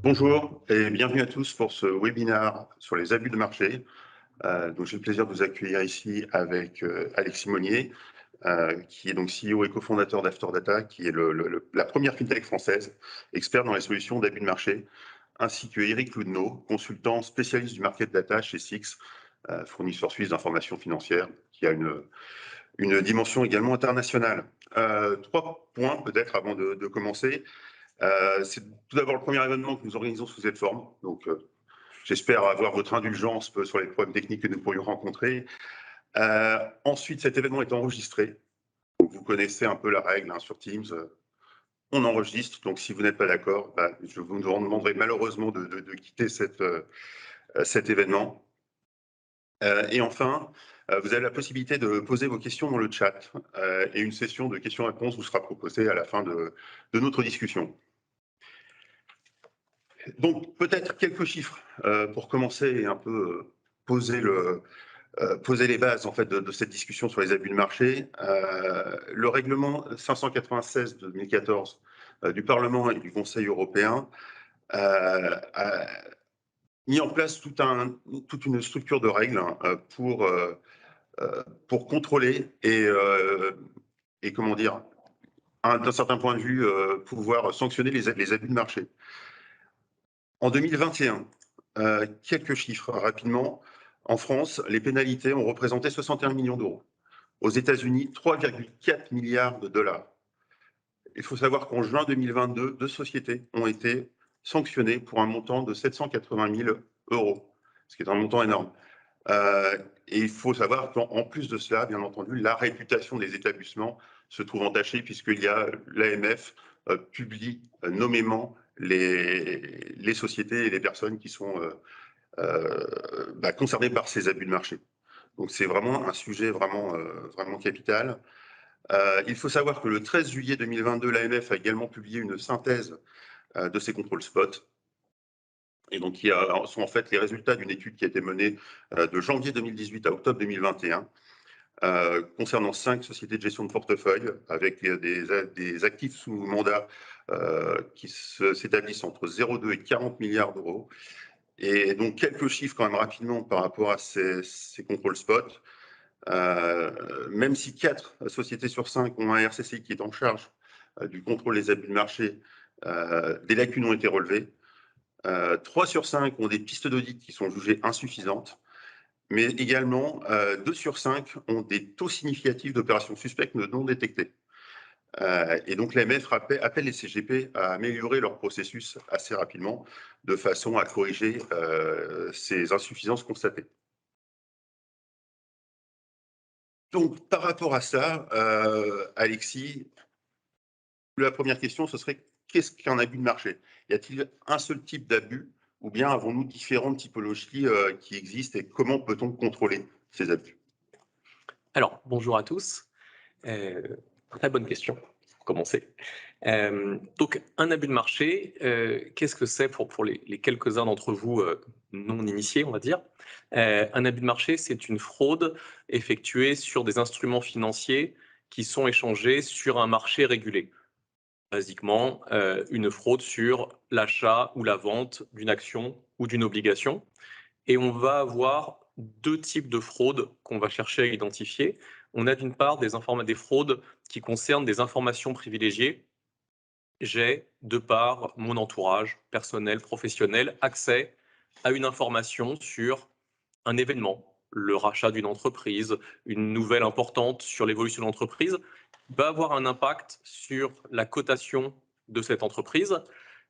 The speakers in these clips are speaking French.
Bonjour et bienvenue à tous pour ce webinaire sur les abus de marché. Donc j'ai le plaisir de vous accueillir ici avec Alexis Monnier, qui est donc CEO et cofondateur d'Afterdata, qui est la première fintech française experte dans les solutions d'abus de marché, ainsi que Eric Loudneau, consultant spécialiste du market data chez Six, fournisseur suisse d'informations financières, qui a une dimension également internationale. Trois points peut-être avant de commencer. C'est tout d'abord le premier événement que nous organisons sous cette forme. Donc, j'espère avoir votre indulgence sur les problèmes techniques que nous pourrions rencontrer. Ensuite, cet événement est enregistré. Donc, vous connaissez un peu la règle sur Teams. On enregistre. Donc, si vous n'êtes pas d'accord, je vous demanderai malheureusement de quitter cet événement. Et enfin, vous avez la possibilité de poser vos questions dans le chat. Et une session de questions-réponses vous sera proposée à la fin de notre discussion. Donc, peut-être quelques chiffres pour commencer et un peu poser les bases en fait, de cette discussion sur les abus de marché. Le règlement 596 de 2014 du Parlement et du Conseil européen a mis en place toute une structure de règles pour contrôler et comment dire, d'un certain point de vue, pouvoir sanctionner les abus de marché. En 2021, quelques chiffres rapidement. En France, les pénalités ont représenté 61 millions d'euros. Aux États-Unis, 3,4 milliards de dollars. Il faut savoir qu'en juin 2022, 2 sociétés ont été sanctionnées pour un montant de 780 000 euros, ce qui est un montant énorme. Et il faut savoir qu'en plus de cela, bien entendu, la réputation des établissements se trouve entachée puisqu'il y a l'AMF publie nommément les sociétés et les personnes qui sont concernées par ces abus de marché. Donc c'est vraiment un sujet vraiment capital. Il faut savoir que le 13 juillet 2022, l'AMF a également publié une synthèse de ces contrôles spot. Et donc, qui sont en fait les résultats d'une étude qui a été menée de janvier 2018 à octobre 2021, concernant 5 sociétés de gestion de portefeuille avec des actifs sous mandat qui s'établissent entre 0,2 et 40 milliards d'euros. Et donc, quelques chiffres quand même rapidement par rapport à ces contrôles spot. Même si 4 sociétés sur 5 ont un RCCI qui est en charge du contrôle des abus de marché, des lacunes ont été relevées. 3 sur 5 ont des pistes d'audit qui sont jugées insuffisantes, mais également 2 sur 5 ont des taux significatifs d'opérations suspectes non détectées. Et donc l'AMF appelle les CGP à améliorer leur processus assez rapidement de façon à corriger ces insuffisances constatées. Donc par rapport à ça, Alexis, la première question, ce serait qu'est-ce qu'un abus de marché? Y a-t-il un seul type d'abus ou bien avons-nous différentes typologies qui existent et comment peut-on contrôler ces abus? Alors, bonjour à tous. Très bonne question pour commencer. Donc, un abus de marché, qu'est-ce que c'est pour les quelques-uns d'entre vous non initiés, on va dire? Un abus de marché, c'est une fraude effectuée sur des instruments financiers qui sont échangés sur un marché régulé. Basiquement, une fraude sur l'achat ou la vente d'une action ou d'une obligation. Et on va avoir deux types de fraudes qu'on va chercher à identifier. On a d'une part des fraudes qui concernent des informations privilégiées. J'ai, de par mon entourage personnel, professionnel, accès à une information sur un événement, le rachat d'une entreprise, une nouvelle importante sur l'évolution de l'entreprise, va avoir un impact sur la cotation de cette entreprise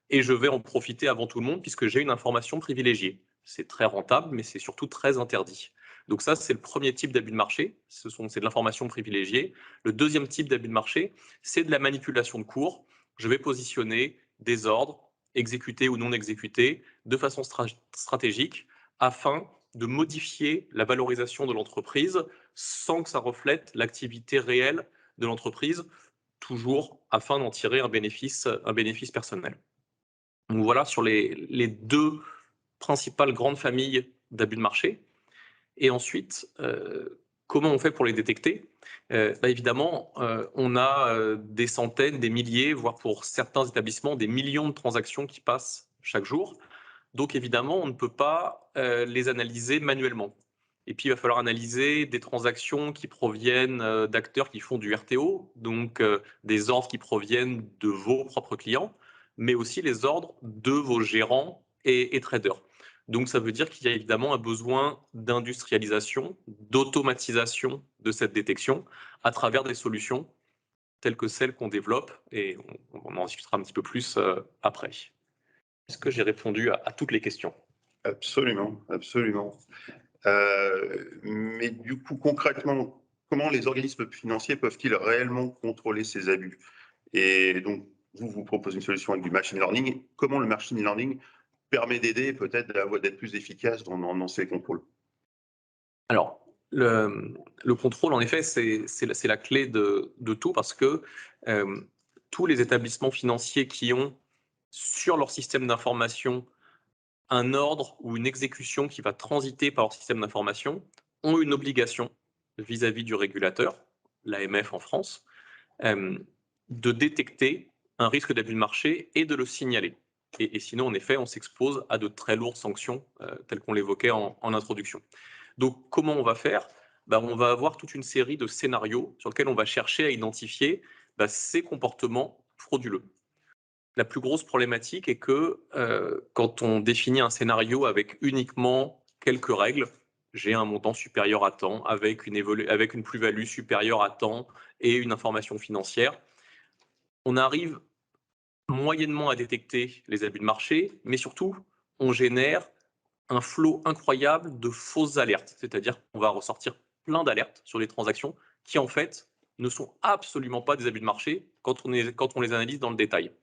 et je vais en profiter avant tout le monde puisque j'ai une information privilégiée. C'est très rentable, mais c'est surtout très interdit. Donc ça, c'est le premier type d'abus de marché, c'est de l'information privilégiée. Le deuxième type d'abus de marché, c'est de la manipulation de cours. Je vais positionner des ordres, exécutés ou non exécutés, de façon stratégique, afin de modifier la valorisation de l'entreprise sans que ça reflète l'activité réelle de l'entreprise, toujours afin d'en tirer un bénéfice personnel. Donc voilà sur les deux principales grandes familles d'abus de marché. Et ensuite, comment on fait pour les détecter? Évidemment, on a des centaines, des milliers, voire pour certains établissements, des millions de transactions qui passent chaque jour. Donc évidemment, on ne peut pas les analyser manuellement. Et puis, il va falloir analyser des transactions qui proviennent d'acteurs qui font du RTO, donc des ordres qui proviennent de vos propres clients, mais aussi les ordres de vos gérants et traders. Donc, ça veut dire qu'il y a évidemment un besoin d'industrialisation, d'automatisation de cette détection à travers des solutions telles que celles qu'on développe, et on en discutera un petit peu plus après. Est-ce que j'ai répondu à toutes les questions? Absolument, absolument. Mais du coup, concrètement, comment les organismes financiers peuvent-ils réellement contrôler ces abus? Et donc, vous proposez une solution avec du machine learning. Comment le machine learning permet d'aider, peut-être d'être plus efficace dans ces contrôles? Alors, le contrôle, en effet, c'est la clé de tout parce que tous les établissements financiers qui ont sur leur système d'information un ordre ou une exécution qui va transiter par leur système d'information ont une obligation vis-à-vis du régulateur, l'AMF en France, de détecter un risque d'abus de marché et de le signaler. Et sinon, en effet, on s'expose à de très lourdes sanctions, telles qu'on l'évoquait en introduction. Donc, comment on va faire? On va avoir toute une série de scénarios sur lesquels on va chercher à identifier ces comportements frauduleux. La plus grosse problématique est que quand on définit un scénario avec uniquement quelques règles, j'ai un montant supérieur à temps, avec une plus-value supérieure à temps et une information financière, on arrive moyennement à détecter les abus de marché, mais surtout, on génère un flot incroyable de fausses alertes. C'est-à-dire qu'on va ressortir plein d'alertes sur les transactions qui, en fait, ne sont absolument pas des abus de marché quand on les analyse dans le détail.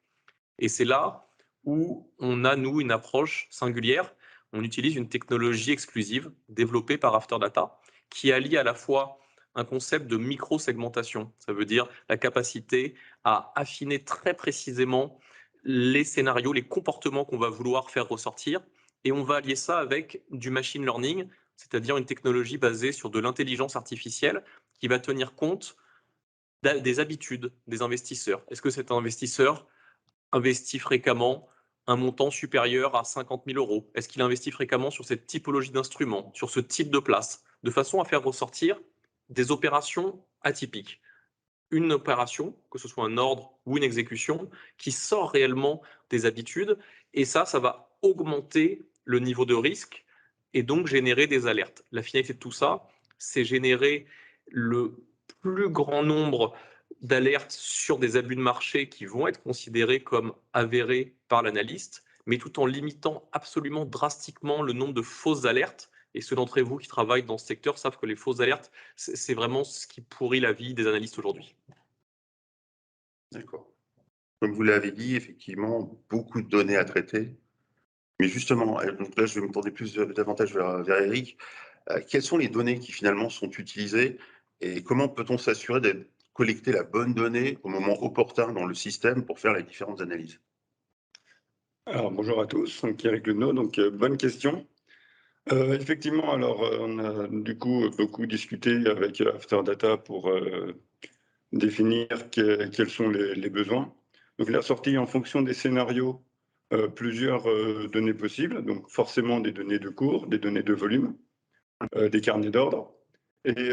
Et c'est là où on a, nous, une approche singulière. On utilise une technologie exclusive développée par Afterdata qui allie à la fois un concept de micro-segmentation. Ça veut dire la capacité à affiner très précisément les scénarios, les comportements qu'on va vouloir faire ressortir. Et on va allier ça avec du machine learning, c'est-à-dire une technologie basée sur de l'intelligence artificielle qui va tenir compte des habitudes des investisseurs. Est-ce que cet investisseur investit fréquemment un montant supérieur à 50 000 euros? Est-ce qu'il investit fréquemment sur cette typologie d'instrument, sur ce type de place, de façon à faire ressortir des opérations atypiques? Une opération, que ce soit un ordre ou une exécution, qui sort réellement des habitudes, et ça va augmenter le niveau de risque et donc générer des alertes. La finalité de tout ça, c'est générer le plus grand nombre d'alertes sur des abus de marché qui vont être considérés comme avérés par l'analyste, mais tout en limitant absolument drastiquement le nombre de fausses alertes. Et ceux d'entre vous qui travaillent dans ce secteur savent que les fausses alertes, c'est vraiment ce qui pourrit la vie des analystes aujourd'hui. D'accord. Comme vous l'avez dit, effectivement, beaucoup de données à traiter. Mais justement, donc là, je vais me tourner davantage vers Eric. Quelles sont les données qui finalement sont utilisées et comment peut-on s'assurer de collecter la bonne donnée au moment opportun dans le système pour faire les différentes analyses? Alors, bonjour à tous, donc Eric Lenot, donc bonne question. Effectivement, alors on a du coup beaucoup discuté avec Afterdata pour définir quels sont les besoins. Donc il a sorti en fonction des scénarios plusieurs données possibles, donc forcément des données de cours, des données de volume, des carnets d'ordre, et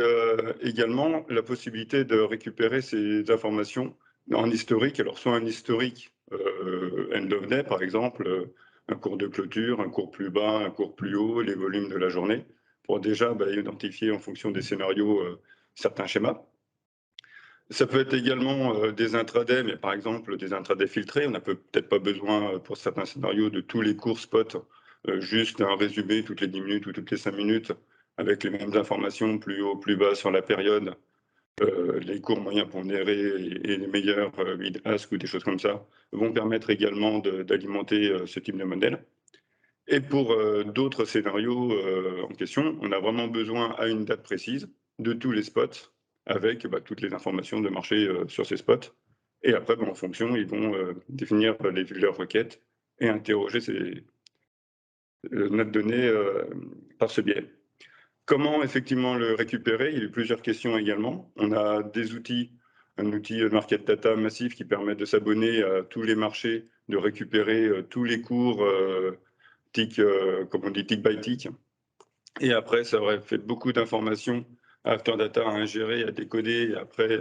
également la possibilité de récupérer ces informations en historique, alors soit un historique end of day par exemple, un cours de clôture, un cours plus bas, un cours plus haut, les volumes de la journée, pour déjà identifier en fonction des scénarios certains schémas. Ça peut être également des intradays, mais par exemple des intradays filtrés. On n'a peut-être pas besoin pour certains scénarios de tous les cours spot, juste un résumé toutes les 10 minutes ou toutes les 5 minutes avec les mêmes informations, plus haut, plus bas sur la période, les cours moyens pondérés et les meilleurs bid-ask ou des choses comme ça vont permettre également d'alimenter ce type de modèle. Et pour d'autres scénarios en question, on a vraiment besoin à une date précise de tous les spots avec toutes les informations de marché sur ces spots. Et après, en fonction, ils vont définir leurs requêtes et interroger notre donnée par ce biais. Comment effectivement le récupérer? Il y a eu plusieurs questions également. On a des outils, un outil de market data massif qui permet de s'abonner à tous les marchés de récupérer tous les cours tick, comme on dit, tick by tick. Et après, ça aurait fait beaucoup d'informations à Afterdata à ingérer, à décoder et après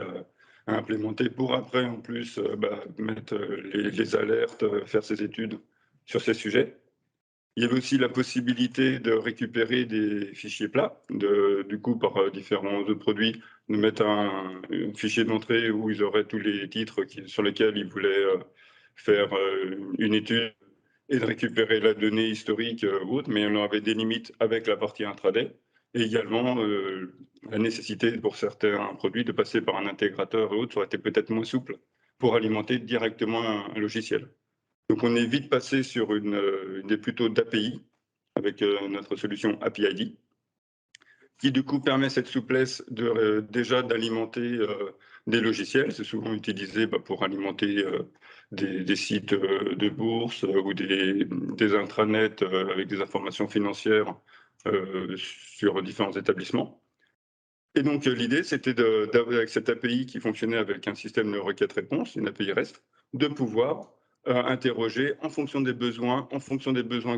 à implémenter pour après, en plus, mettre les alertes, faire ses études sur ces sujets. Il y avait aussi la possibilité de récupérer des fichiers plats, du coup, par différents autres produits, de mettre un fichier d'entrée où ils auraient tous les titres sur lesquels ils voulaient faire une étude et de récupérer la donnée historique ou autre, mais on avait des limites avec la partie intraday et également la nécessité pour certains produits de passer par un intégrateur et autres aurait été peut-être moins souple pour alimenter directement un logiciel. Donc on est vite passé sur une idée plutôt d'API avec notre solution API-ID qui du coup permet cette souplesse déjà d'alimenter des logiciels. C'est souvent utilisé pour alimenter des sites de bourse ou des intranets avec des informations financières sur différents établissements. Et donc l'idée, c'était avec cette API qui fonctionnait avec un système de requête-réponse, une API REST, de pouvoir interroger en fonction des besoins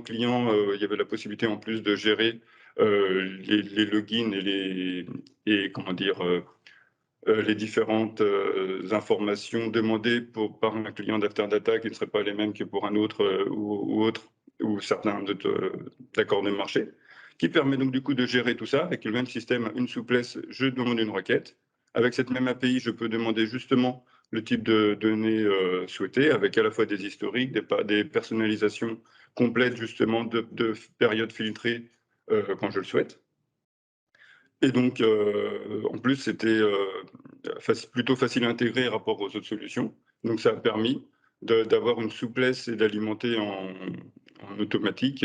clients. Il y avait la possibilité en plus de gérer les logins et comment dire, les différentes informations demandées par un client d'Afterdata qui ne seraient pas les mêmes que pour un autre ou certains d'accords de marché, qui permet donc du coup de gérer tout ça avec le même système, une souplesse. Je demande une requête. Avec cette même API, je peux demander justement le type de données souhaitées, avec à la fois des historiques, des personnalisations complètes justement de périodes filtrées quand je le souhaite. Et donc, en plus, c'était plutôt facile à intégrer par rapport aux autres solutions. Donc, ça a permis d'avoir une souplesse et d'alimenter en automatique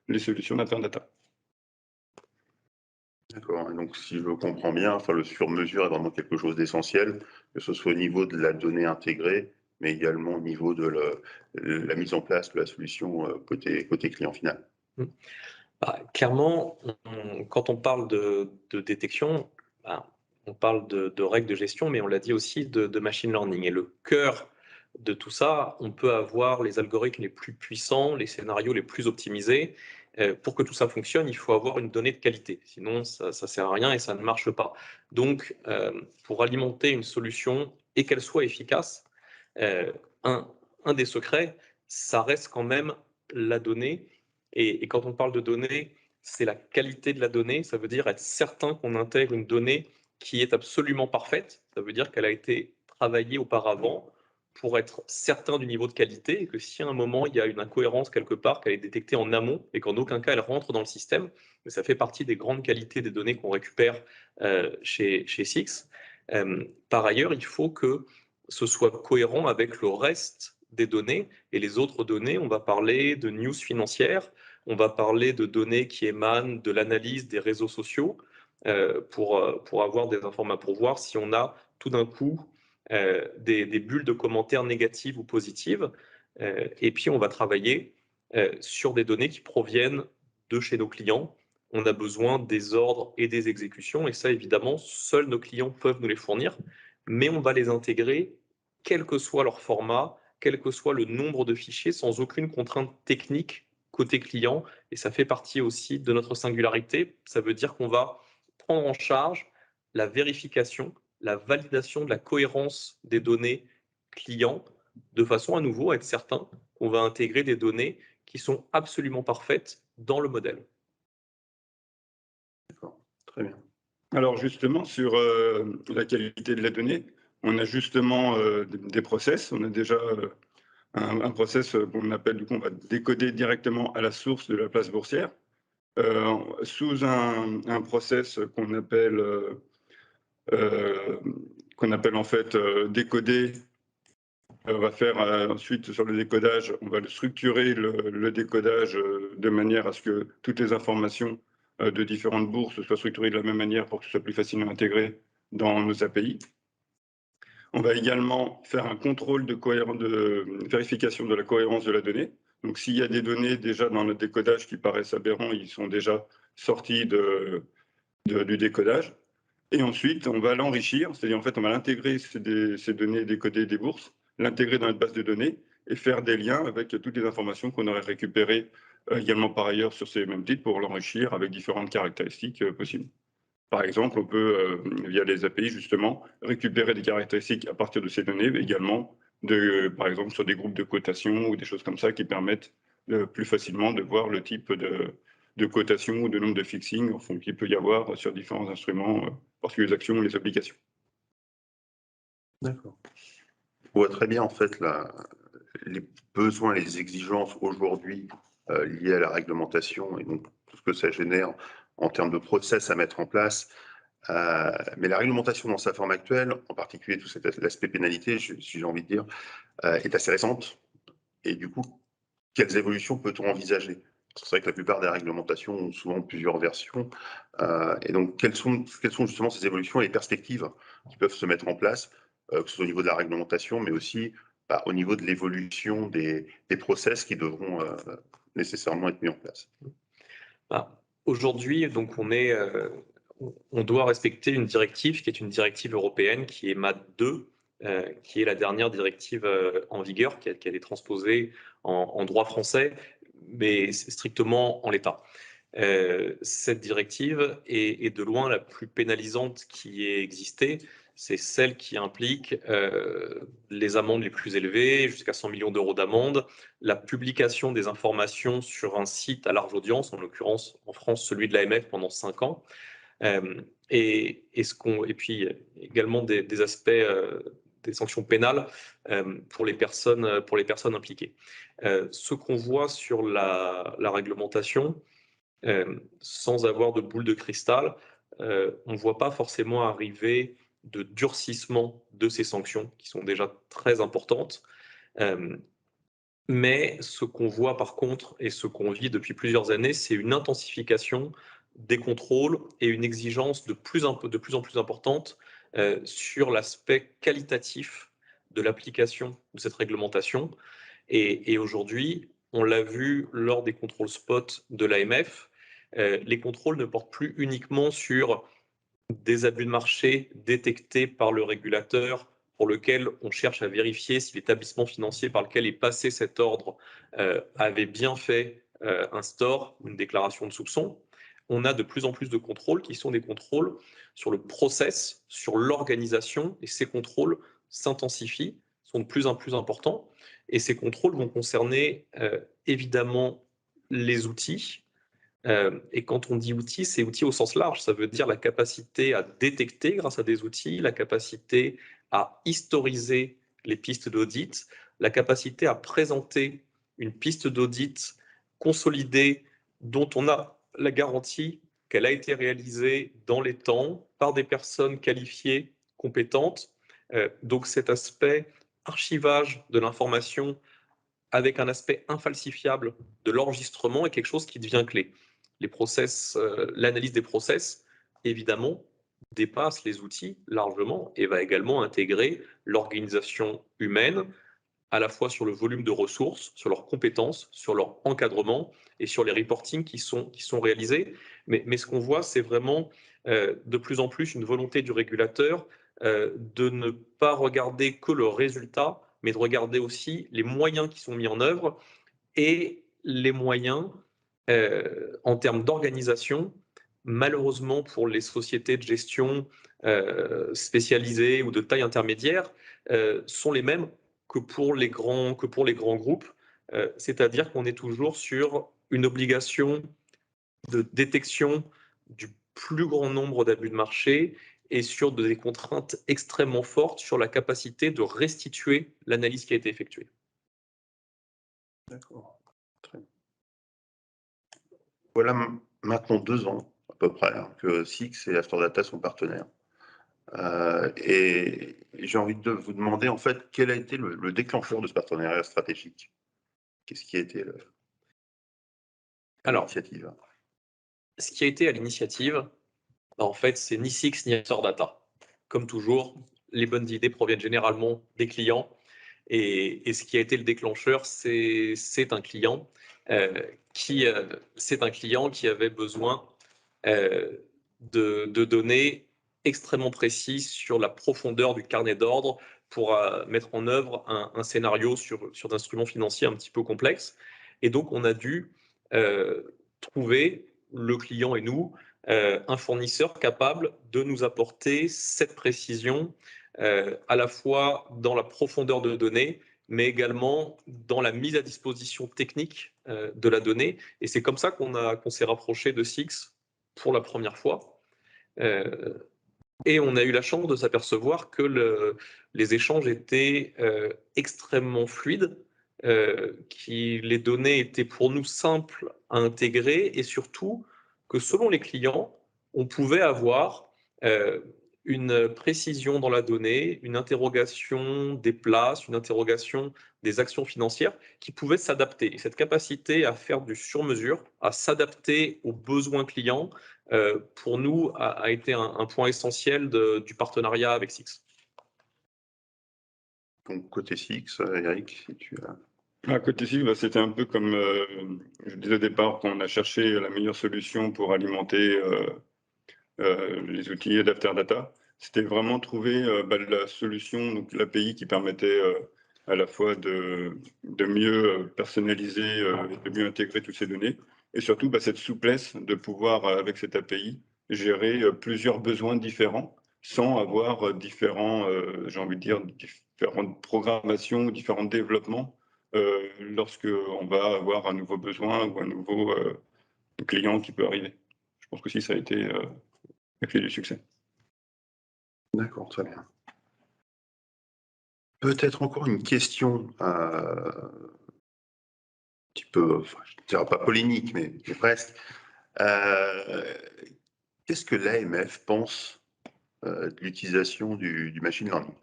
les solutions d'Afterdata. D'accord. Et donc, si je comprends bien, enfin, le sur-mesure est vraiment quelque chose d'essentiel, que ce soit au niveau de la donnée intégrée, mais également au niveau de la mise en place de la solution côté client final. Clairement, quand on parle de détection, on parle de règles de gestion, mais on l'a dit aussi de machine learning. Et le cœur de tout ça, on peut avoir les algorithmes les plus puissants, les scénarios les plus optimisés. Pour que tout ça fonctionne, il faut avoir une donnée de qualité. Sinon, ça ne sert à rien et ça ne marche pas. Donc, pour alimenter une solution et qu'elle soit efficace, un des secrets, ça reste quand même la donnée. Et quand on parle de données, c'est la qualité de la donnée. Ça veut dire être certain qu'on intègre une donnée qui est absolument parfaite. Ça veut dire qu'elle a été travaillée auparavant pour être certain du niveau de qualité et que si à un moment il y a une incohérence quelque part, qu'elle est détectée en amont et qu'en aucun cas elle rentre dans le système. Mais ça fait partie des grandes qualités des données qu'on récupère chez SIX. Par ailleurs, il faut que ce soit cohérent avec le reste des données et les autres données. On va parler de news financières, on va parler de données qui émanent de l'analyse des réseaux sociaux pour avoir des informations, pour voir si on a tout d'un coup des bulles de commentaires négatives ou positives. Et puis, on va travailler sur des données qui proviennent de chez nos clients. On a besoin des ordres et des exécutions. Et ça, évidemment, seuls nos clients peuvent nous les fournir. Mais on va les intégrer, quel que soit leur format, quel que soit le nombre de fichiers, sans aucune contrainte technique côté client. Et ça fait partie aussi de notre singularité. Ça veut dire qu'on va prendre en charge la vérification, la validation de la cohérence des données clients, de façon à nouveau à être certain qu'on va intégrer des données qui sont absolument parfaites dans le modèle. D'accord, très bien. Alors justement, sur la qualité de la donnée, on a justement des process. On a déjà un process qu'on appelle, du coup, on va décoder directement à la source de la place boursière sous un process qu'on appelle en fait décoder. On va faire ensuite sur le décodage, on va le structurer le décodage de manière à ce que toutes les informations de différentes bourses soient structurées de la même manière pour que ce soit plus facilement intégré dans nos API. On va également faire un contrôle de vérification de la cohérence de la donnée. Donc s'il y a des données déjà dans le décodage qui paraissent aberrants, ils sont déjà sortis du décodage. Et ensuite, on va l'enrichir, c'est-à-dire en fait, on va l'intégrer ces données décodées des bourses, l'intégrer dans notre base de données et faire des liens avec toutes les informations qu'on aurait récupérées également par ailleurs sur ces mêmes titres pour l'enrichir avec différentes caractéristiques possibles. Par exemple, on peut, via les API, justement, récupérer des caractéristiques à partir de ces données, mais également, par exemple, sur des groupes de cotation ou des choses comme ça qui permettent plus facilement de voir le type de cotation ou de nombre de fixing qu'il peut y avoir sur différents instruments, particuliers les actions ou les applications. D'accord. On voit très bien, en fait, les besoins, les exigences aujourd'hui liées à la réglementation et donc tout ce que ça génère en termes de process à mettre en place. Mais la réglementation dans sa forme actuelle, en particulier tout l'aspect pénalité, si j'ai envie de dire, est assez récente. Et du coup, quelles évolutions peut-on envisager? C'est vrai que la plupart des réglementations ont souvent plusieurs versions. Et donc, quelles sont justement ces évolutions et les perspectives qui peuvent se mettre en place, que ce soit au niveau de la réglementation, mais aussi au niveau de l'évolution des process qui devront nécessairement être mis en place? Aujourd'hui, donc on doit respecter une directive qui est une directive européenne qui est MAD 2, qui est la dernière directive en vigueur, qui a été transposée en droit français, mais strictement en l'état. Cette directive est de loin la plus pénalisante qui ait existé. C'est celle qui implique les amendes les plus élevées, jusqu'à 100 millions d'euros d'amende, la publication des informations sur un site à large audience, en l'occurrence en France celui de l'AMF pendant 5 ans, et puis également des aspects des sanctions pénales pour les personnes impliquées. Ce qu'on voit sur la réglementation, sans avoir de boule de cristal, on ne voit pas forcément arriver de durcissement de ces sanctions, qui sont déjà très importantes. Mais ce qu'on voit par contre, et ce qu'on vit depuis plusieurs années, c'est une intensification des contrôles et une exigence de plus en plus importante sur l'aspect qualitatif de l'application de cette réglementation. Et aujourd'hui, on l'a vu lors des contrôles spot de l'AMF, les contrôles ne portent plus uniquement sur des abus de marché détectés par le régulateur pour lequel on cherche à vérifier si l'établissement financier par lequel est passé cet ordre avait bien fait un store, une déclaration de soupçon. On a de plus en plus de contrôles qui sont des contrôles sur le process, sur l'organisation, et ces contrôles s'intensifient, sont de plus en plus importants, et ces contrôles vont concerner évidemment les outils. Et quand on dit outils, c'est outils au sens large. Ça veut dire la capacité à détecter grâce à des outils, la capacité à historiser les pistes d'audit, la capacité à présenter une piste d'audit consolidée dont on a la garantie qu'elle a été réalisée dans les temps par des personnes qualifiées, compétentes. Donc cet aspect archivage de l'information avec un aspect infalsifiable de l'enregistrement est quelque chose qui devient clé. Les process, l'analyse des process, évidemment, dépasse les outils largement et va également intégrer l'organisation humaine, à la fois sur le volume de ressources, sur leurs compétences, sur leur encadrement et sur les reportings qui sont réalisés. Mais ce qu'on voit, c'est vraiment de plus en plus une volonté du régulateur de ne pas regarder que le résultat, mais de regarder aussi les moyens qui sont mis en œuvre et les moyens en termes d'organisation. Malheureusement, pour les sociétés de gestion spécialisées ou de taille intermédiaire, sont les mêmes que pour les grands groupes. C'est-à-dire qu'on est toujours sur une obligation de détection du plus grand nombre d'abus de marché et sur des contraintes extrêmement fortes sur la capacité de restituer l'analyse qui a été effectuée. D'accord. Très bien. Voilà maintenant 2 ans à peu près que SIX et Afterdata sont partenaires. Et j'ai envie de vous demander en fait quel a été le déclencheur de ce partenariat stratégique? Qu'est-ce qui a été l'initiative? Ce qui a été à l'initiative, en fait, c'est ni SIX ni Afterdata. Comme toujours, les bonnes idées proviennent généralement des clients. Et ce qui a été le déclencheur, c'est un client qui avait besoin de données extrêmement précises sur la profondeur du carnet d'ordre pour mettre en œuvre un scénario sur d'instruments financiers un petit peu complexes. Et donc, on a dû trouver, le client et nous, un fournisseur capable de nous apporter cette précision à la fois dans la profondeur de données, mais également dans la mise à disposition technique de la donnée. Et c'est comme ça qu'on s'est rapproché de SIX pour la première fois. Et on a eu la chance de s'apercevoir que les échanges étaient extrêmement fluides, que les données étaient pour nous simples à intégrer et surtout que selon les clients, on pouvait avoir une précision dans la donnée, une interrogation des places, une interrogation des actions financières qui pouvaient s'adapter. Et cette capacité à faire du sur-mesure, à s'adapter aux besoins clients, pour nous, a été un point essentiel du partenariat avec SIX. Donc, côté SIX, Eric, si tu as... À côté ici, c'était un peu comme je disais au départ, quand on a cherché la meilleure solution pour alimenter les outils d'After Data. C'était vraiment trouver la solution, donc l'API qui permettait à la fois de mieux personnaliser, de mieux intégrer toutes ces données, et surtout cette souplesse de pouvoir, avec cette API, gérer plusieurs besoins différents sans avoir différents, j'ai envie de dire, différentes programmations, différents développements lorsque on va avoir un nouveau besoin ou un nouveau client qui peut arriver. Je pense que si ça a été la clé du succès. D'accord, très bien. Peut-être encore une question un petit peu, enfin, je ne dirais pas polémique, mais presque. Qu'est-ce que l'AMF pense de l'utilisation du machine learning?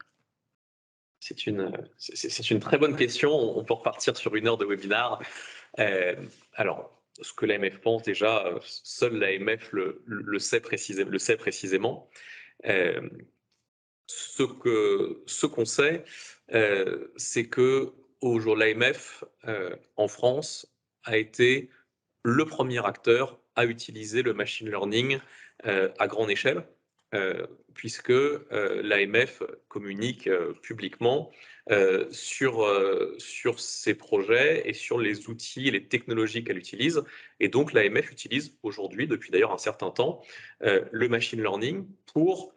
C'est une très bonne question. On peut repartir sur une heure de webinaire. Alors, ce que l'AMF pense, déjà, seul l'AMF le sait précisément. Ce qu'on sait, c'est que aujourd'hui, l'AMF en France a été le premier acteur à utiliser le machine learning à grande échelle, puisque l'AMF communique publiquement sur ses projets et sur les outils et les technologies qu'elle utilise. Et donc l'AMF utilise aujourd'hui, depuis d'ailleurs un certain temps, le machine learning pour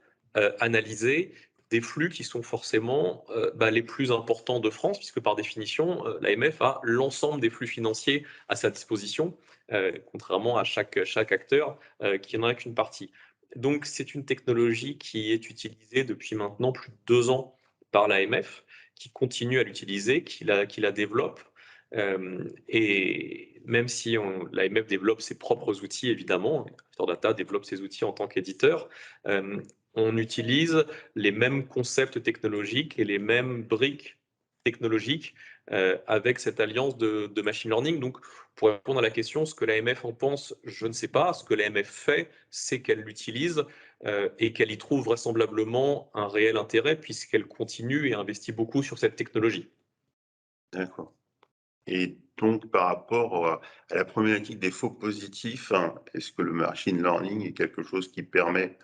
analyser des flux qui sont forcément les plus importants de France, puisque par définition, l'AMF a l'ensemble des flux financiers à sa disposition, contrairement à chaque acteur qui n'en a qu'une partie. Donc c'est une technologie qui est utilisée depuis maintenant plus de 2 ans par l'AMF, qui continue à l'utiliser, qui la développe. Et même si l'AMF développe ses propres outils, évidemment, After Data développe ses outils en tant qu'éditeur, on utilise les mêmes concepts technologiques et les mêmes briques technologiques avec cette alliance de machine learning. Donc, pour répondre à la question, ce que l'AMF en pense, je ne sais pas. Ce que l'AMF fait, c'est qu'elle l'utilise et qu'elle y trouve vraisemblablement un réel intérêt puisqu'elle continue et investit beaucoup sur cette technologie. D'accord. Et donc, par rapport à la problématique des faux positifs, hein, est-ce que le machine learning est quelque chose qui permet,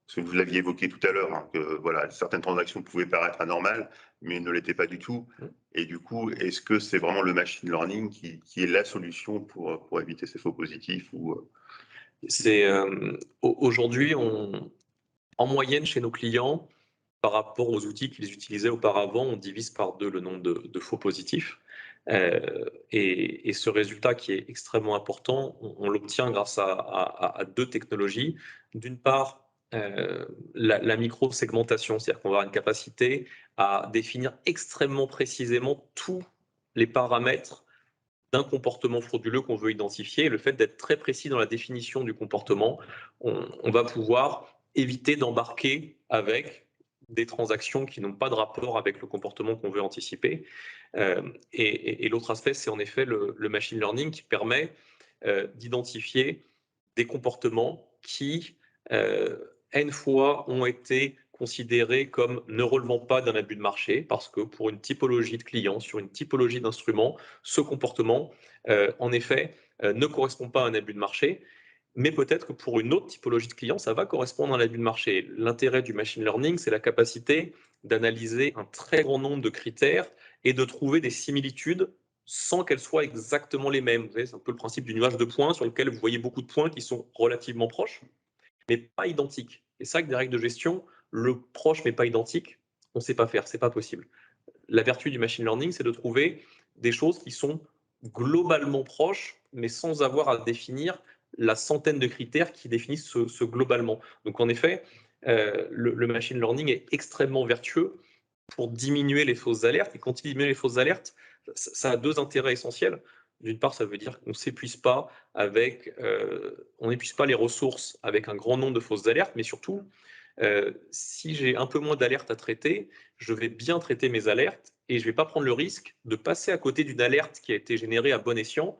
parce que vous l'aviez évoqué tout à l'heure, hein, que voilà, certaines transactions pouvaient paraître anormales, mais ne l'étaient pas du tout. Et du coup, est-ce que c'est vraiment le machine learning qui est la solution pour éviter ces faux positifs ou... Aujourd'hui, en moyenne, chez nos clients, par rapport aux outils qu'ils utilisaient auparavant, on divise par 2 le nombre de faux positifs. Et ce résultat qui est extrêmement important, on l'obtient grâce à 2 technologies. D'une part, la micro-segmentation, c'est-à-dire qu'on va avoir une capacité à définir extrêmement précisément tous les paramètres d'un comportement frauduleux qu'on veut identifier. Et le fait d'être très précis dans la définition du comportement, on va pouvoir éviter d'embarquer avec des transactions qui n'ont pas de rapport avec le comportement qu'on veut anticiper. Et l'autre aspect, c'est en effet le machine learning qui permet d'identifier des comportements qui, N fois, ont été considérés comme ne relevant pas d'un abus de marché, parce que pour une typologie de clients, sur une typologie d'instruments, ce comportement, en effet, ne correspond pas à un abus de marché. mais peut-être que pour une autre typologie de client, ça va correspondre à l'abus de marché. L'intérêt du machine learning, c'est la capacité d'analyser un très grand nombre de critères et de trouver des similitudes sans qu'elles soient exactement les mêmes. Vous savez, c'est un peu le principe du nuage de points sur lequel vous voyez beaucoup de points qui sont relativement proches, mais pas identiques. Et ça, avec des règles de gestion, le proche mais pas identique, on ne sait pas faire, c'est pas possible. La vertu du machine learning, c'est de trouver des choses qui sont globalement proches, mais sans avoir à définir la centaine de critères qui définissent ce globalement. Donc en effet, le machine learning est extrêmement vertueux pour diminuer les fausses alertes. Et quand il diminue les fausses alertes, ça a deux intérêts essentiels. D'une part, ça veut dire qu'on s'épuise pas on n'épuise pas les ressources avec un grand nombre de fausses alertes, mais surtout, si j'ai un peu moins d'alertes à traiter, je vais bien traiter mes alertes et je ne vais pas prendre le risque de passer à côté d'une alerte qui a été générée à bon escient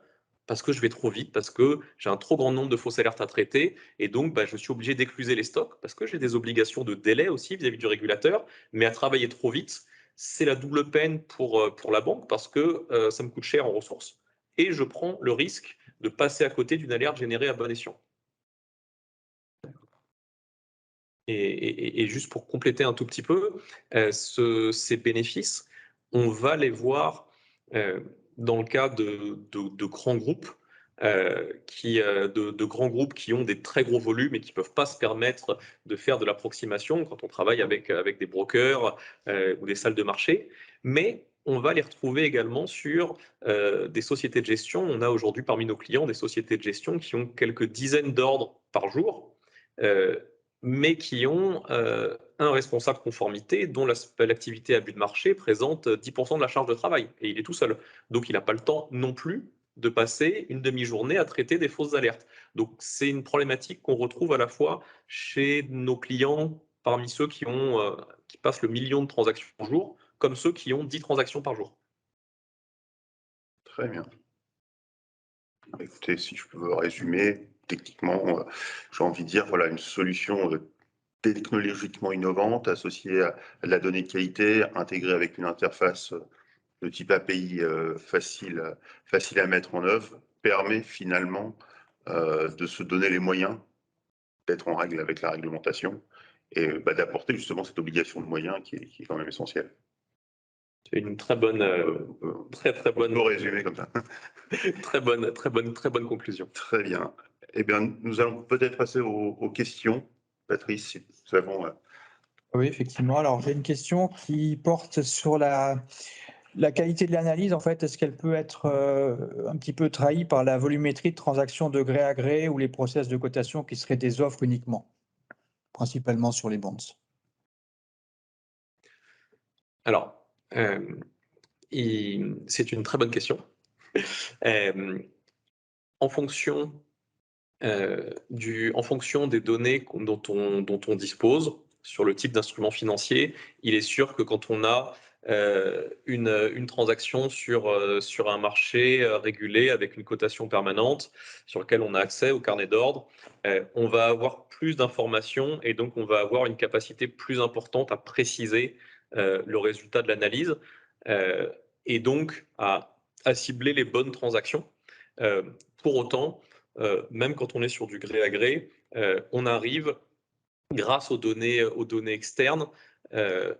parce que je vais trop vite, parce que j'ai un trop grand nombre de fausses alertes à traiter et donc je suis obligé d'écluser les stocks parce que j'ai des obligations de délai aussi vis-à-vis du régulateur, mais à travailler trop vite, c'est la double peine pour la banque parce que ça me coûte cher en ressources et je prends le risque de passer à côté d'une alerte générée à bon escient. Et juste pour compléter un tout petit peu, ces bénéfices, on va les voir dans le cas de grands groupes, de grands groupes qui ont des très gros volumes et qui ne peuvent pas se permettre de faire de l'approximation quand on travaille avec des brokers ou des salles de marché. Mais on va les retrouver également sur des sociétés de gestion. On a aujourd'hui parmi nos clients des sociétés de gestion qui ont quelques dizaines d'ordres par jour. Mais qui ont un responsable conformité dont l'activité à but de marché présente 10% de la charge de travail. Et il est tout seul. Donc, il n'a pas le temps non plus de passer une demi-journée à traiter des fausses alertes. Donc, c'est une problématique qu'on retrouve à la fois chez nos clients, parmi ceux qui passent le million de transactions par jour, comme ceux qui ont 10 transactions par jour. Très bien. Écoutez, si je peux résumer, techniquement, j'ai envie de dire, voilà, une solution technologiquement innovante associée à de la donnée de qualité, intégrée avec une interface de type API facile à mettre en œuvre, permet finalement de se donner les moyens d'être en règle avec la réglementation et d'apporter justement cette obligation de moyens qui est quand même essentielle. C'est une très bonne, très bonne, on peut résumer comme ça. très bonne conclusion. Très bien. Eh bien, nous allons peut-être passer aux questions. Patrice, si nous avons. Oui, effectivement. Alors, j'ai une question qui porte sur la qualité de l'analyse. En fait, est-ce qu'elle peut être un petit peu trahie par la volumétrie de transactions de gré à gré ou les process de cotation qui seraient des offres uniquement, principalement sur les bonds? Alors, c'est une très bonne question. En fonction des données dont on dispose sur le type d'instrument financier, il est sûr que quand on a une transaction sur un marché régulé avec une cotation permanente sur lequel on a accès au carnet d'ordre, on va avoir plus d'informations et donc on va avoir une capacité plus importante à préciser le résultat de l'analyse et donc à cibler les bonnes transactions. Pour autant, même quand on est sur du gré à gré, on arrive, grâce aux données externes,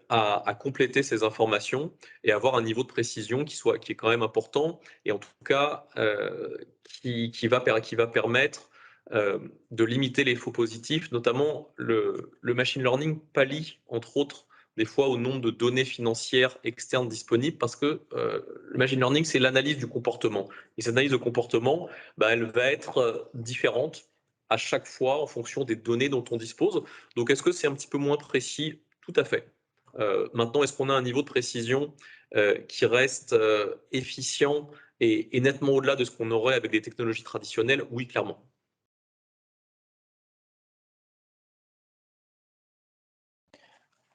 à compléter ces informations et avoir un niveau de précision qui est quand même important et en tout cas qui va permettre de limiter les faux positifs, notamment le machine learning pallie entre autres des fois au nombre de données financières externes disponibles parce que le machine learning c'est l'analyse du comportement et cette analyse de comportement elle va être différente à chaque fois en fonction des données dont on dispose. Donc, est-ce que c'est un petit peu moins précis? Tout à fait. Maintenant, est-ce qu'on a un niveau de précision qui reste efficient et nettement au-delà de ce qu'on aurait avec des technologies traditionnelles? Oui, clairement.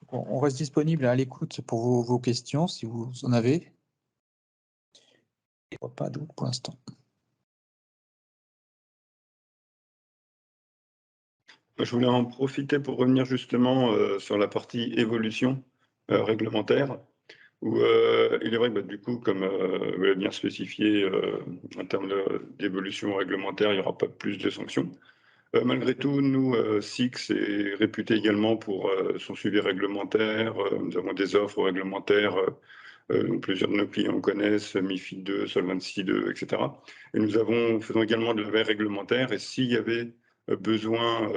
Bon, on reste disponible à l'écoute pour vos questions, si vous en avez. Je ne vois pas d'autres pour l'instant. Je voulais en profiter pour revenir justement sur la partie évolution réglementaire, où il est vrai que du coup, comme vous l'avez bien spécifié, en termes d'évolution réglementaire, il n'y aura pas plus de sanctions. Malgré tout, nous, SIX est réputé également pour son suivi réglementaire. Nous avons des offres réglementaires, dont plusieurs de nos clients connaissent, MiFID 2, Solvency 2, etc. Et nous faisons également de la veille réglementaire. Et s'il y avait besoin,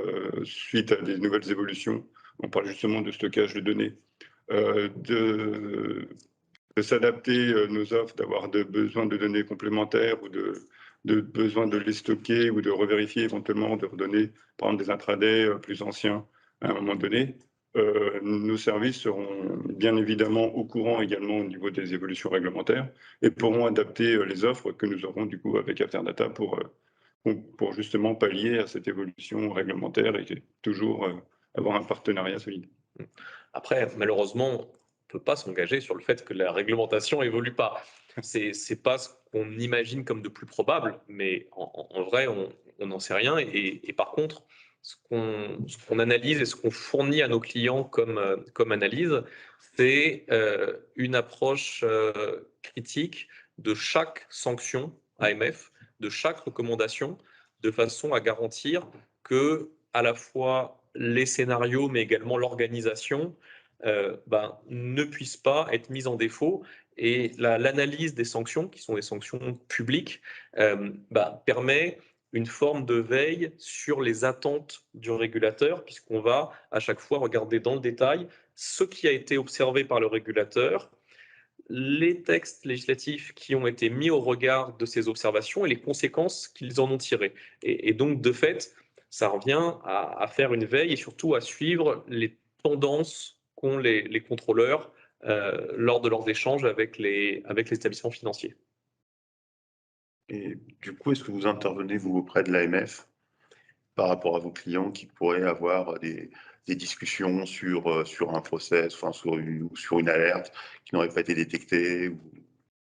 suite à des nouvelles évolutions, on parle justement de stockage de données, de s'adapter nos offres, d'avoir besoin de données complémentaires ou de besoin de les stocker ou de revérifier éventuellement, de redonner par exemple des intradés plus anciens à un moment donné. Nos services seront bien évidemment au courant également au niveau des évolutions réglementaires et pourront adapter les offres que nous aurons du coup avec Afterdata pour justement pallier à cette évolution réglementaire et toujours avoir un partenariat solide. Après, malheureusement, on ne peut pas s'engager sur le fait que la réglementation évolue pas. C'est pas ce qu'on imagine comme de plus probable, mais en vrai, on n'en sait rien. Et par contre, ce qu'on analyse et ce qu'on fournit à nos clients comme analyse, c'est une approche critique de chaque sanction AMF, de chaque recommandation, de façon à garantir que à la fois les scénarios, mais également l'organisation, ne puissent pas être mises en défaut. Et l'analyse des sanctions, qui sont des sanctions publiques, permet une forme de veille sur les attentes du régulateur, puisqu'on va à chaque fois regarder dans le détail ce qui a été observé par le régulateur, les textes législatifs qui ont été mis au regard de ces observations et les conséquences qu'ils en ont tirées. Et donc, de fait, ça revient à faire une veille et surtout à suivre les tendances qu'ont les contrôleurs lors de leurs échanges avec les établissements financiers. Et du coup, est-ce que vous intervenez, vous, auprès de l'AMF par rapport à vos clients qui pourraient avoir des discussions sur un process, enfin, sur une alerte qui n'aurait pas été détectée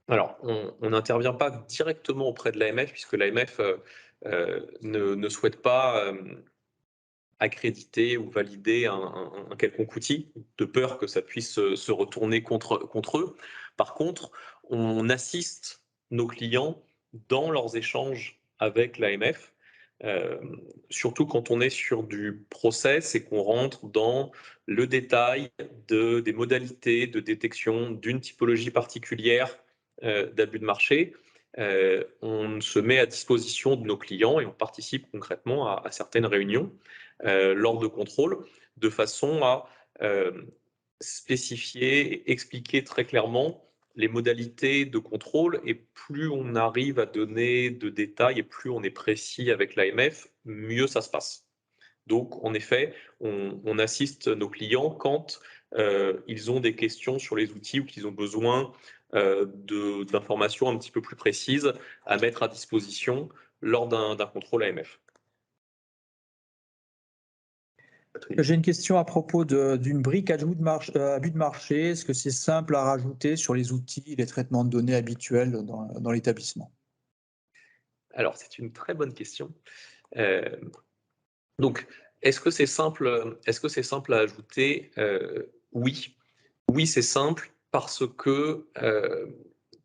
Alors, on n'intervient pas directement auprès de l'AMF, puisque l'AMF ne souhaite pas accréditer ou valider un quelconque outil, de peur que ça puisse se retourner contre eux. Par contre, on assiste nos clients dans leurs échanges avec l'AMF, surtout quand on est sur du process et qu'on rentre dans le détail des modalités de détection d'une typologie particulière d'abus de marché. On se met à disposition de nos clients et on participe concrètement à certaines réunions lors de contrôle, de façon à spécifier et expliquer très clairement les modalités de contrôle. Et plus on arrive à donner de détails et plus on est précis avec l'AMF, mieux ça se passe. Donc, en effet, on assiste nos clients quand ils ont des questions sur les outils ou qu'ils ont besoin d'informations un petit peu plus précises à mettre à disposition lors d'un contrôle AMF. J'ai une question à propos d'une brique abus de marché. Est-ce que c'est simple à rajouter sur les outils et les traitements de données habituels dans l'établissement? Alors, c'est une très bonne question. Donc, est-ce que c'est simple à ajouter? Oui. Oui, c'est simple parce que,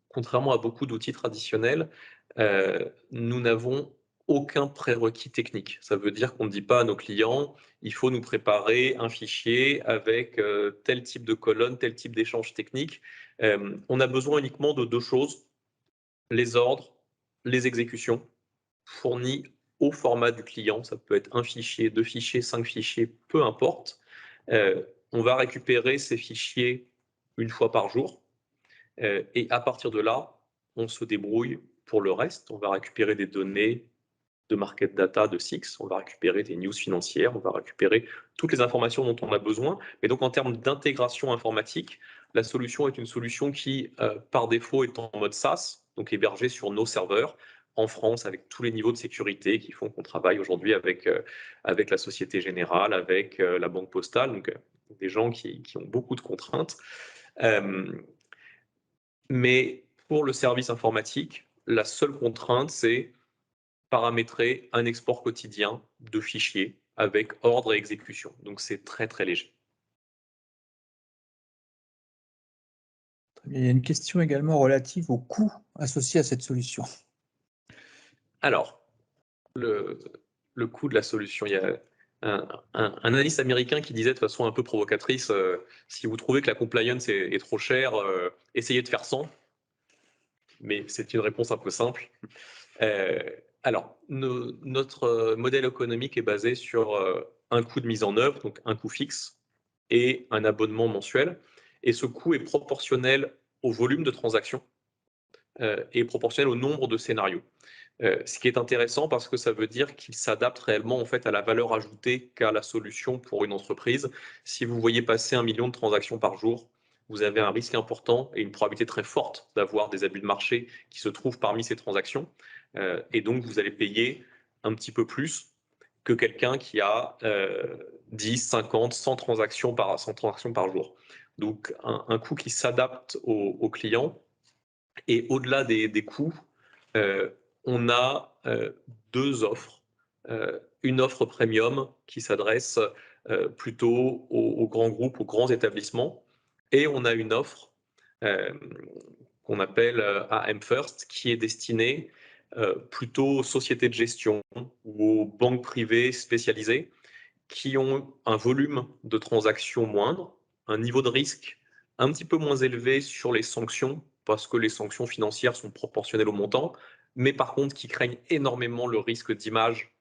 contrairement à beaucoup d'outils traditionnels, nous n'avons aucun prérequis technique. Ça veut dire qu'on ne dit pas à nos clients, il faut nous préparer un fichier avec tel type de colonne, tel type d'échange technique. On a besoin uniquement de deux choses, les ordres, les exécutions, fournis au format du client. Ça peut être un fichier, deux fichiers, 5 fichiers, peu importe. On va récupérer ces fichiers une fois par jour. Et à partir de là, on se débrouille pour le reste. On va récupérer des données de market data de SIX, on va récupérer des news financières, on va récupérer toutes les informations dont on a besoin. Mais donc en termes d'intégration informatique, la solution est une solution qui, par défaut, est en mode SaaS, donc hébergée sur nos serveurs en France, avec tous les niveaux de sécurité qui font qu'on travaille aujourd'hui avec la Société Générale, avec la Banque Postale, donc des gens qui ont beaucoup de contraintes. Mais pour le service informatique, la seule contrainte, c'est paramétrer un export quotidien de fichiers avec ordre et exécution. Donc c'est très très léger. Il y a une question également relative aux coûts associés à cette solution. Alors, le le coût de la solution. Il y a un analyste américain qui disait de façon un peu provocatrice, si vous trouvez que la compliance est trop chère, essayez de faire 100. Mais c'est une réponse un peu simple. Alors, notre modèle économique est basé sur un coût de mise en œuvre, donc un coût fixe, et un abonnement mensuel. Et ce coût est proportionnel au volume de transactions et proportionnel au nombre de scénarios. Ce qui est intéressant parce que ça veut dire qu'il s'adapte réellement en fait à la valeur ajoutée qu'a la solution pour une entreprise. Si vous voyez passer 1 million de transactions par jour, vous avez un risque important et une probabilité très forte d'avoir des abus de marché qui se trouvent parmi ces transactions. Et donc, vous allez payer un petit peu plus que quelqu'un qui a 10, 50, 100 transactions par jour. Donc, un coût qui s'adapte aux clients. Et au-delà des coûts, on a deux offres. Une offre premium qui s'adresse plutôt aux grands groupes, aux grands établissements. Et on a une offre qu'on appelle AM First, qui est destinée plutôt aux sociétés de gestion ou aux banques privées spécialisées qui ont un volume de transactions moindre, un niveau de risque un petit peu moins élevé sur les sanctions, parce que les sanctions financières sont proportionnelles au montant, mais par contre qui craignent énormément le risque d'image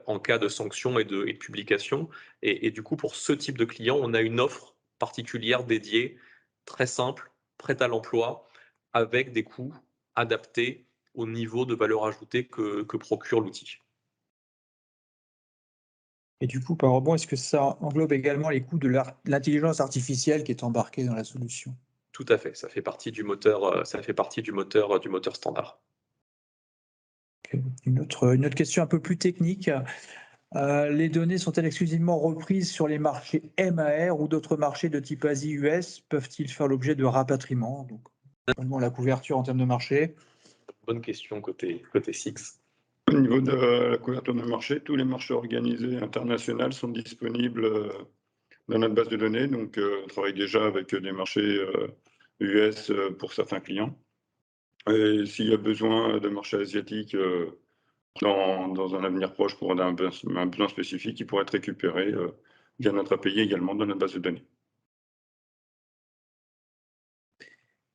en cas de sanctions et de publication. Et du coup, pour ce type de client, on a une offre particulière dédiée, très simple, prête à l'emploi, avec des coûts adaptés au niveau de valeur ajoutée que procure l'outil. Et du coup, par rebond, est-ce que ça englobe également les coûts de l'intelligence artificielle qui est embarquée dans la solution? Tout à fait, ça fait partie du moteur, du moteur standard. Une autre question un peu plus technique. Les données sont-elles exclusivement reprises sur les marchés MAR ou d'autres marchés de type Asie-US peuvent-ils faire l'objet de rapatriement? Donc, vraiment la couverture en termes de marché. Bonne question côté SIX. Au niveau de la couverture de marché, tous les marchés organisés internationaux sont disponibles dans notre base de données. Donc, on travaille déjà avec des marchés US pour certains clients. Et s'il y a besoin de marchés asiatiques dans un avenir proche pour un besoin spécifique, qui pourrait être récupéré via notre API également dans notre base de données.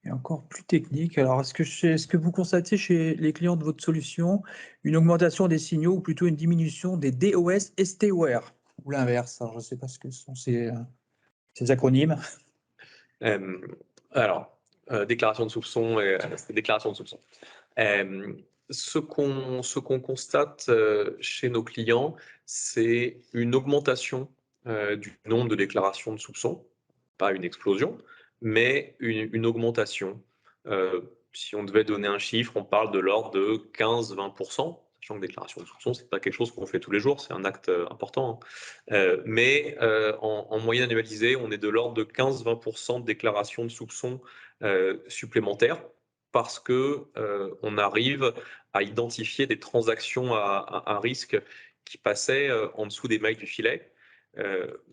Et encore plus technique. Alors, est-ce que vous constatez chez les clients de votre solution une augmentation des signaux ou plutôt une diminution des DOS STOR ou l'inverse? Alors, je ne sais pas ce que sont ces acronymes. Déclaration de soupçon et déclaration de soupçon. Ce qu'on constate chez nos clients, c'est une augmentation du nombre de déclarations de soupçon, pas une explosion, mais une augmentation. Si on devait donner un chiffre, on parle de l'ordre de 15-20%, sachant que déclaration de soupçon, c'est pas quelque chose qu'on fait tous les jours, c'est un acte important. Mais en moyenne annualisée, on est de l'ordre de 15-20% de déclarations de soupçon supplémentaires, parce que on arrive à identifier des transactions à risque qui passaient en dessous des mailles du filet.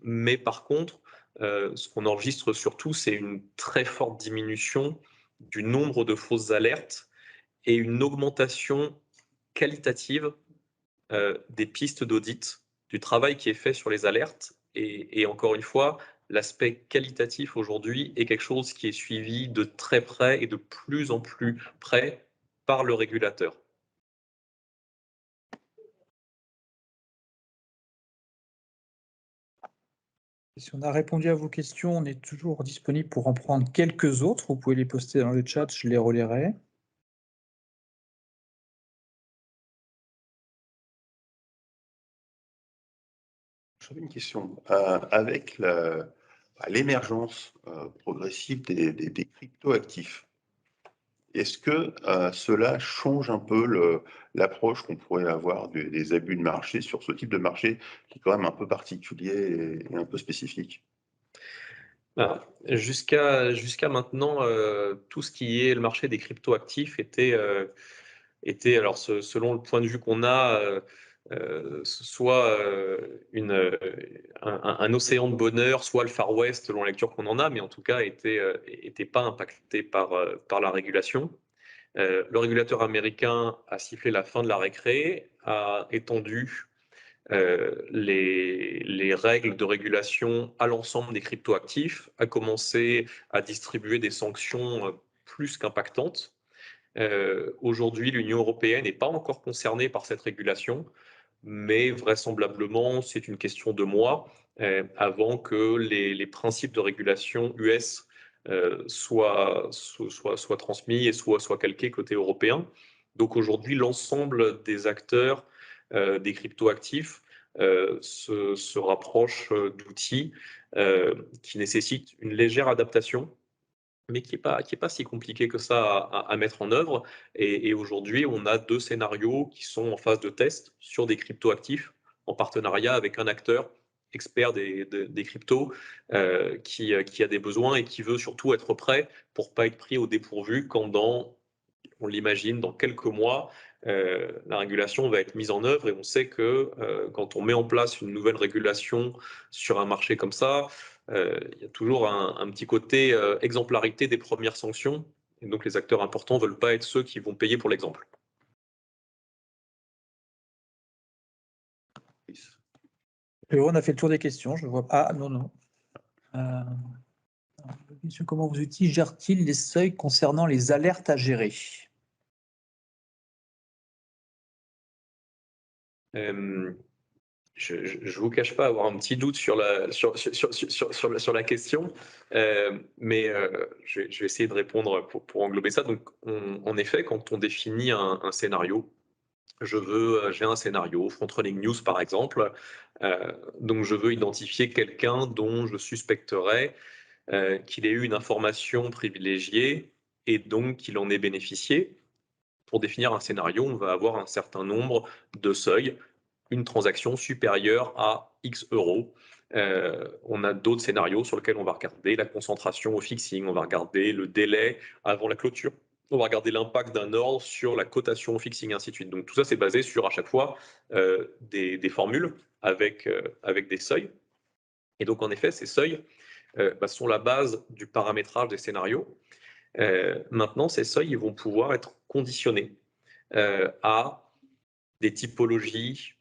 Mais par contre, ce qu'on enregistre surtout, c'est une très forte diminution du nombre de fausses alertes et une augmentation qualitative des pistes d'audit, du travail qui est fait sur les alertes. Et encore une fois, l'aspect qualitatif aujourd'hui est quelque chose qui est suivi de très près et de plus en plus près par le régulateur. Si on a répondu à vos questions, on est toujours disponible pour en prendre quelques autres. Vous pouvez les poster dans le chat, je les relayerai. J'avais une question. Avec l'émergence progressive des cryptoactifs, est-ce que cela change un peu l'approche qu'on pourrait avoir des abus de marché sur ce type de marché qui est quand même un peu particulier et un peu spécifique? Jusqu'à maintenant, tout ce qui est le marché des cryptoactifs était alors selon le point de vue qu'on a, soit un océan de bonheur, soit le Far West selon la lecture qu'on en a, mais en tout cas était pas impacté par la régulation. Le régulateur américain a sifflé la fin de la récré, a étendu les règles de régulation à l'ensemble des cryptoactifs, a commencé à distribuer des sanctions plus qu'impactantes. Aujourd'hui, l'Union européenne n'est pas encore concernée par cette régulation, mais vraisemblablement, c'est une question de mois avant que les principes de régulation US soient transmis et soient calqués côté européen. Donc aujourd'hui, l'ensemble des acteurs des cryptoactifs se rapprochent d'outils qui nécessitent une légère adaptation, mais qui est pas si compliqué que ça à mettre en œuvre. Et aujourd'hui, on a 2 scénarios qui sont en phase de test sur des cryptoactifs en partenariat avec un acteur expert des cryptos qui a des besoins et qui veut surtout être prêt pour pas être pris au dépourvu quand on l'imagine, dans quelques mois, la régulation va être mise en œuvre et on sait que quand on met en place une nouvelle régulation sur un marché comme ça, il y a toujours un petit côté exemplarité des premières sanctions. Et donc les acteurs importants ne veulent pas être ceux qui vont payer pour l'exemple. On a fait le tour des questions, je vois. Ah, non. Comment vous outils gèrent-ils les seuils concernant les alertes à gérer? Je ne vous cache pas avoir un petit doute sur la question, mais je vais essayer de répondre pour englober ça. Donc, en effet, quand on définit un scénario, j'ai un scénario, Front-Running News par exemple, donc je veux identifier quelqu'un dont je suspecterais qu'il ait eu une information privilégiée et donc qu'il en ait bénéficié. Pour définir un scénario, on va avoir un certain nombre de seuils, une transaction supérieure à X euros. On a d'autres scénarios sur lesquels on va regarder la concentration au fixing, on va regarder le délai avant la clôture, on va regarder l'impact d'un ordre sur la cotation au fixing, et ainsi de suite. Donc tout ça, c'est basé sur à chaque fois des formules avec des seuils. Et donc en effet, ces seuils sont la base du paramétrage des scénarios. Maintenant, ces seuils ils vont pouvoir être conditionnés à des typologies,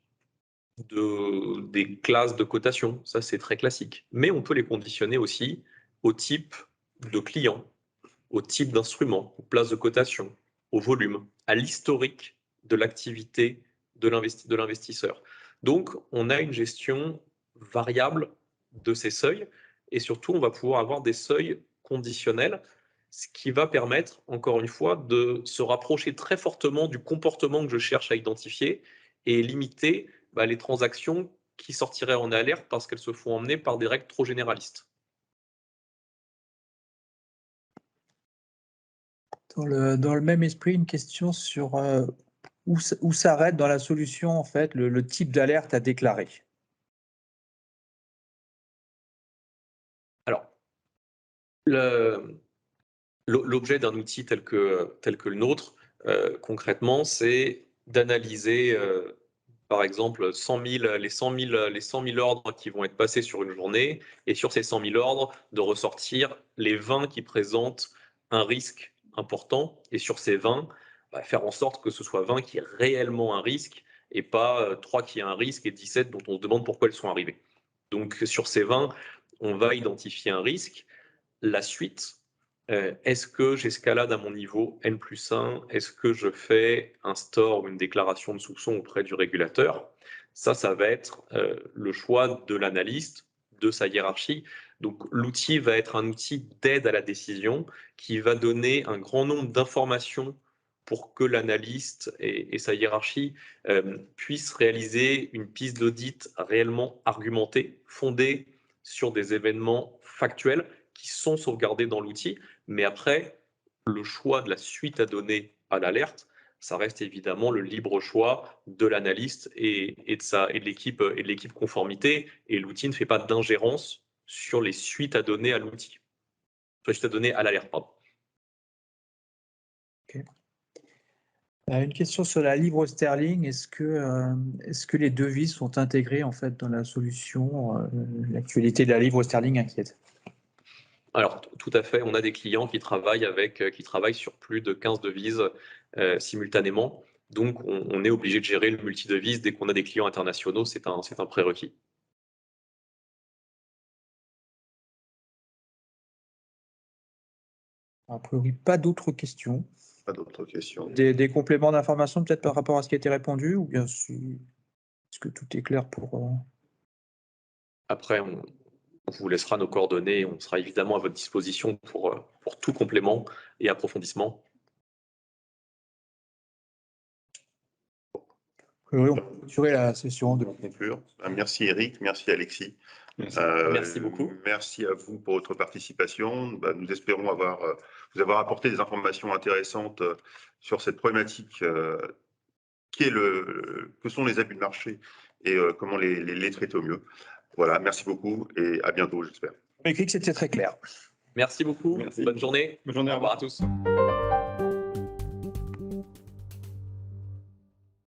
des classes de cotation. Ça, c'est très classique. Mais on peut les conditionner aussi au type de client, au type d'instrument, aux places de cotation, au volume, à l'historique de l'activité de l'investisseur. Donc, on a une gestion variable de ces seuils et surtout, on va pouvoir avoir des seuils conditionnels, ce qui va permettre, encore une fois, de se rapprocher très fortement du comportement que je cherche à identifier et limiter les transactions qui sortiraient en alerte parce qu'elles se font emmener par des règles trop généralistes. Dans le même esprit, une question sur où s'arrête dans la solution en fait le type d'alerte à déclarer. Alors, l'objet d'un outil tel que le nôtre, concrètement, c'est d'analyser, par exemple, les 100 000 ordres qui vont être passés sur une journée, et sur ces 100 000 ordres, de ressortir les 20 qui présentent un risque important, et sur ces 20, faire en sorte que ce soit 20 qui aient réellement un risque, et pas 3 qui aient un risque et 17 dont on se demande pourquoi elles sont arrivées. Donc sur ces 20, on va identifier un risque. La suite, est-ce que j'escalade à mon niveau N+1? Est-ce que je fais un store ou une déclaration de soupçon auprès du régulateur? Ça va être le choix de l'analyste, de sa hiérarchie. Donc l'outil va être un outil d'aide à la décision qui va donner un grand nombre d'informations pour que l'analyste et sa hiérarchie puissent réaliser une piste d'audit réellement argumentée, fondée sur des événements factuels qui sont sauvegardés dans l'outil. Mais après, le choix de la suite à donner à l'alerte, ça reste évidemment le libre choix de l'analyste et de l'équipe conformité. Et l'outil ne fait pas d'ingérence sur les suites à donner à l'outil, sur les suites à donner à l'alerte, pardon. Okay. Une question sur la livre sterling. Est-ce que les devises sont intégrées en fait dans la solution? L'actualité de la livre sterling inquiète. Alors, tout à fait. On a des clients qui travaillent sur plus de 15 devises simultanément. Donc, on est obligé de gérer le multidevise dès qu'on a des clients internationaux, c'est un prérequis. A priori, pas d'autres questions. Pas d'autres questions. Des compléments d'information peut-être par rapport à ce qui a été répondu ou bien est-ce que tout est clair pour... Après, on vous laissera nos coordonnées, on sera évidemment à votre disposition pour tout complément et approfondissement. A priori, on peut clôturer la session. Pour conclure, merci Eric, merci Alexis. Merci. Merci beaucoup. Merci à vous pour votre participation. Nous espérons vous avoir apporté des informations intéressantes sur cette problématique que sont les abus de marché et comment les traiter au mieux. Voilà, merci beaucoup et à bientôt, j'espère. Écrit que c'était très clair. Merci beaucoup. Merci. Bonne journée. Bonne journée, Au au revoir revoir. à tous.